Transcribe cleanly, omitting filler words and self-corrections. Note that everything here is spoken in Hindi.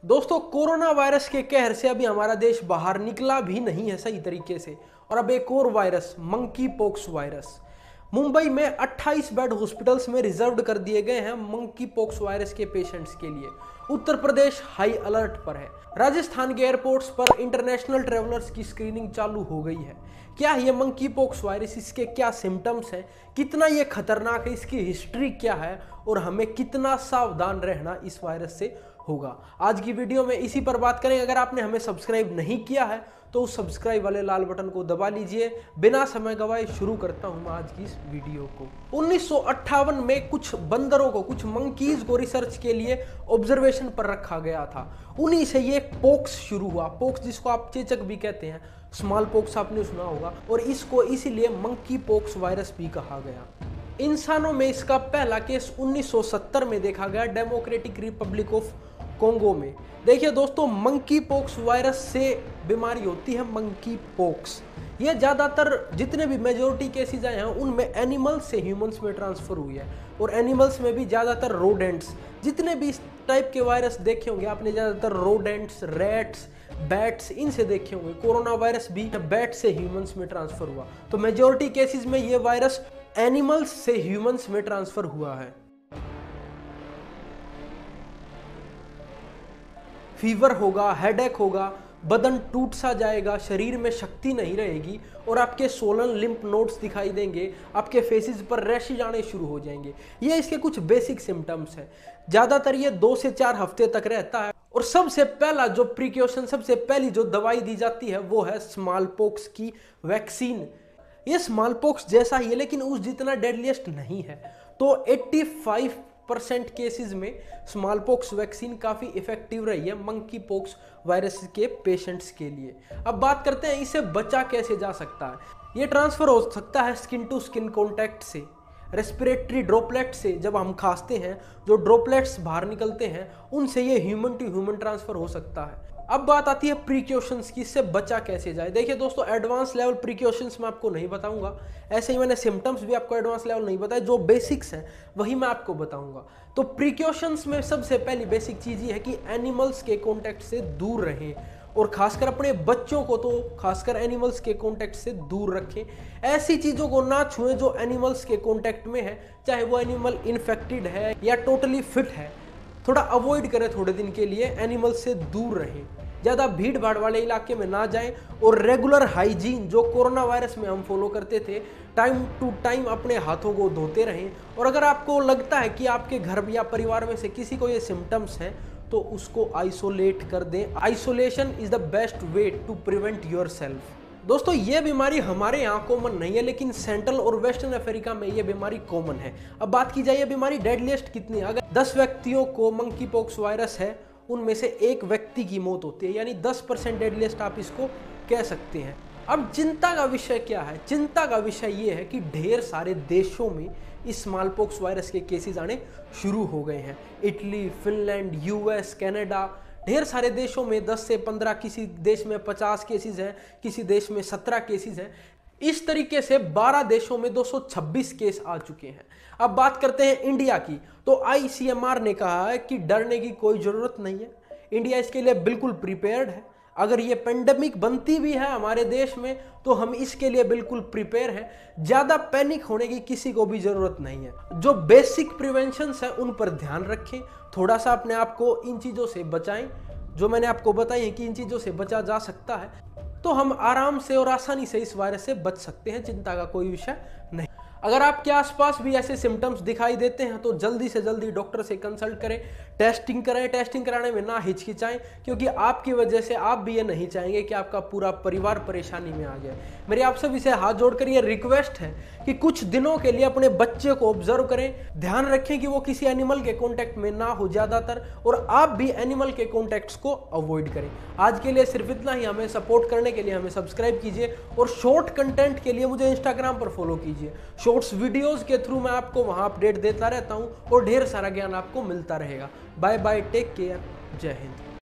दोस्तों, कोरोना वायरस के कहर से अभी हमारा देश बाहर निकला भी नहीं है सही तरीके से। और अब एक और virus, monkey pox virus. Mumbai में 28 बेड हॉस्पिटल्स में रिजर्व्ड कर दिए गए हैं मंकी पॉक्स वायरस के पेशेंट्स के लिए। उत्तर प्रदेश हाई अलर्ट पर है। राजस्थान के एयरपोर्ट्स पर इंटरनेशनल ट्रेवलर्स की स्क्रीनिंग चालू हो गई है। क्या ये मंकी पॉक्स वायरस, इसके क्या सिम्टम्स हैं, कितना ये खतरनाक है, इसकी हिस्ट्री क्या है और हमें कितना सावधान रहना इस वायरस से होगा, आज की वीडियो में इसी पर बात करेंगे। अगर आपने हमें सब्सक्राइब नहीं किया है तो उस सब्सक्राइब वाले लाल बटन को दबा लीजिए। बिना समय गवाए शुरू करता हूं मैं आज की इस वीडियो को। 1958 में कुछ बंदरों को, कुछ मंकीज को रिसर्च के लिए ऑब्जर्वेशन पर रखा गया था। उन्हीं से ये पॉक्स शुरू हुआ। पॉक्स जिसको आप चेचक भी कहते हैं, स्मॉल पॉक्स आपने सुना होगा, और इसको इसीलिए मंकी पॉक्स वायरस भी कहा गया। इंसानों में इसका पहला केस 1970 में देखा गया, डेमोक्रेटिक रिपब्लिक ऑफ कोंगो में। देखिए दोस्तों, मंकी पॉक्स वायरस से बीमारी होती है मंकी पॉक्स। ये ज़्यादातर जितने भी मेजोरिटी केसेज आए हैं उनमें एनिमल्स से ह्यूमंस में ट्रांसफर हुई है, और एनिमल्स में भी ज़्यादातर रोडेंट्स। जितने भी इस टाइप के वायरस देखे होंगे आपने, ज़्यादातर रोडेंट्स, रैट्स, बैट्स, इनसे देखे होंगे। कोरोना वायरस भी बैट से ह्यूमंस में ट्रांसफर हुआ। तो मेजोरिटी केसेस में ये वायरस एनिमल्स से ह्यूमंस में ट्रांसफर हुआ है। फीवर होगा, हेडेक होगा, बदन टूट सा जाएगा, शरीर में शक्ति नहीं रहेगी और आपके सोलन लिम्फ नोड्स दिखाई देंगे, आपके फेसेस पर रैशेज आने शुरू हो जाएंगे। ये इसके कुछ बेसिक सिम्टम्स हैं। ज़्यादातर ये 2 से 4 हफ्ते तक रहता है। और सबसे पहला जो प्रिकॉशन, सबसे पहली जो दवाई दी जाती है वो है स्मॉल पॉक्स की वैक्सीन। ये स्मॉल पॉक्स जैसा ही है लेकिन उस जितना डेडलीस्ट नहीं है। तो 85% केसेस में स्मॉल पॉक्स वैक्सीन काफ़ी इफेक्टिव रही है मंकी पॉक्स वायरस के पेशेंट्स के लिए। अब बात करते हैं इसे बचा कैसे जा सकता है। ये ट्रांसफर हो सकता है स्किन टू स्किन कॉन्टैक्ट से, रेस्पिरेटरी ड्रॉपलेट से। जब हम खांसते हैं जो ड्रॉपलेट्स बाहर निकलते हैं उनसे ये ह्यूमन टू ह्यूमन ट्रांसफर हो सकता है। अब बात आती है प्रिकॉशंस की, इससे बचा कैसे जाए। देखिए दोस्तों, एडवांस लेवल प्रिकॉशंस मैं आपको नहीं बताऊंगा, ऐसे ही मैंने सिम्टम्स भी आपको एडवांस लेवल नहीं बताए। जो बेसिक्स हैं वही मैं आपको बताऊंगा। तो प्रिकॉशंस में सबसे पहली बेसिक चीज़ ये है कि एनिमल्स के कॉन्टैक्ट से दूर रहें, और खासकर अपने बच्चों को तो खासकर एनिमल्स के कॉन्टैक्ट से दूर रखें। ऐसी चीज़ों को ना छुएं जो एनिमल्स के कॉन्टैक्ट में है, चाहे वो एनिमल इन्फेक्टेड है या टोटली फिट है। थोड़ा अवॉइड करें, थोड़े दिन के लिए एनिमल्स से दूर रहें, ज़्यादा भीड़ भाड़ वाले इलाके में ना जाएं, और रेगुलर हाइजीन जो कोरोना वायरस में हम फॉलो करते थे, टाइम टू टाइम अपने हाथों को धोते रहें। और अगर आपको लगता है कि आपके घर या परिवार में से किसी को ये सिम्टम्स हैं तो उसको आइसोलेट कर दें। Isolation is the best way to prevent yourself. दोस्तों, ये बीमारी हमारे यहाँ कॉमन नहीं है, लेकिन सेंट्रल और वेस्टर्न अफ्रीका में ये बीमारी कॉमन है। अब बात की जाए ये बीमारी डेडलीस्ट कितनी है। अगर 10 व्यक्तियों को मंकी पॉक्स वायरस है, उनमें से 1 व्यक्ति की मौत होती है, यानी 10% डेडलीस्ट आप इसको कह सकते हैं। अब चिंता का विषय क्या है? चिंता का विषय ये है कि ढेर सारे देशों में इस स्मॉल पॉक्स वायरस के केसेस आने शुरू हो गए हैं। इटली, फिनलैंड, यूएस, कनाडा, ढेर सारे देशों में 10 से 15, किसी देश में 50 केसेस हैं, किसी देश में 17 केसेस हैं। इस तरीके से 12 देशों में 226 केस आ चुके हैं। अब बात करते हैं इंडिया की, तो आईसीएमआर ने कहा है कि डरने की कोई ज़रूरत नहीं है। इंडिया इसके लिए बिल्कुल प्रिपेयर्ड है। अगर ये पेंडेमिक बनती भी है हमारे देश में तो हम इसके लिए बिल्कुल प्रिपेयर हैं। ज़्यादा पैनिक होने की किसी को भी ज़रूरत नहीं है। जो बेसिक प्रिवेंशंस हैं उन पर ध्यान रखें, थोड़ा सा अपने आप को इन चीज़ों से बचाएं जो मैंने आपको बताई है कि इन चीज़ों से बचा जा सकता है, तो हम आराम से और आसानी से इस वायरस से बच सकते हैं। चिंता का कोई विषय नहीं। अगर आपके आसपास भी ऐसे सिम्टम्स दिखाई देते हैं तो जल्दी से जल्दी डॉक्टर से कंसल्ट करें, टेस्टिंग करें। टेस्टिंग कराने में ना हिचकिचाएं, क्योंकि आपकी वजह से आप भी ये नहीं चाहेंगे कि आपका पूरा परिवार परेशानी में आ जाए। मेरी आप सभी से हाथ जोड़कर ये रिक्वेस्ट है कि कुछ दिनों के लिए अपने बच्चे को ऑब्जर्व करें, ध्यान रखें कि वो किसी एनिमल के कॉन्टैक्ट में ना हो ज़्यादातर, और आप भी एनिमल के कॉन्टैक्ट्स को अवॉइड करें। आज के लिए सिर्फ इतना ही। हमें सपोर्ट करने के लिए हमें सब्सक्राइब कीजिए, और शॉर्ट कंटेंट के लिए मुझे इंस्टाग्राम पर फॉलो कीजिए। शॉर्ट्स वीडियोस के थ्रू मैं आपको वहां अपडेट देता रहता हूं और ढेर सारा ज्ञान आपको मिलता रहेगा। बाय बाय, टेक केयर, जय हिंद।